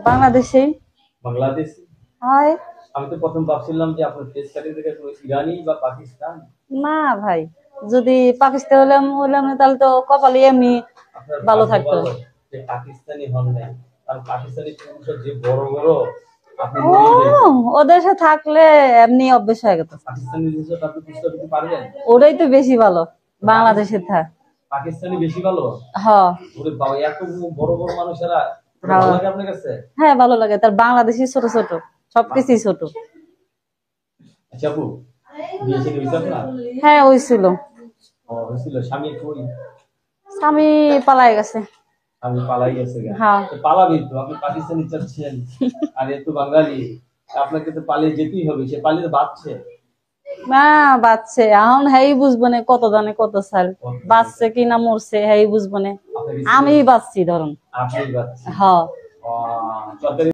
বাংলাদেশে বাংলাদেশ। হয়। আমি তো প্রথম ভাবছিলাম যে আপনার ফেস কাটিং থেকে ইরানি বা পাকিস্তান। না ভাই, যদি পাকিস্তান হলাম হলাম না, তাহলে তো কপালে এমনি আপনার ভালো ভাগ্য থাকতো। ভালো যে পাকিস্তানি হন নাই, কারণ পাকিস্তানি পুরুষের যে বড় বড় আপনি ও, মরে যেতেন। ওদের সাথে থাকলে এমনি অভ্যেস হয়ে গেছে। পাকিস্তানি জিনিসটা আপনি বুঝতে করতে পারবেন। ওটাই তো বেশি ভালো বাংলাদেশের থাক। পাকিস্তানি বেশি ভালো। হ ওরে বাবা, এত বড় বড় মানুষেরা ওরা ভালো হ্যাঁ, লাগে আপনার কাছে? হ্যাঁ ভালো লাগে। তার বাংলাদেশি ছোট ছোট সবকিছুই ছোট। আচ্ছা আপু, বিয়ে শাদী হয়েছে আপনার? হ্যাঁ হয়েছিল। ও হয়েছিল, স্বামী কই? স্বামী পালাই গেছে। আমি পালাই গেছে গা। হ্যাঁ। তো পালাবি তো, আপনি পাকিস্তানি চাচ্ছেন আর এ তো বাঙালি, আপনাকে তো পালিয়ে যেতেই হবে। সে পালিয়ে বাঁচছে। না, বাচ্চে এখন হ্যাঁ বুঝবো না কত জানে কত সাল বাঁচছে কি না মরছে হ্যাঁ বুঝবো না। আমি বাঁচছি ধরুন। আপনি বাঁচছে। হ্যাঁ। সরকারি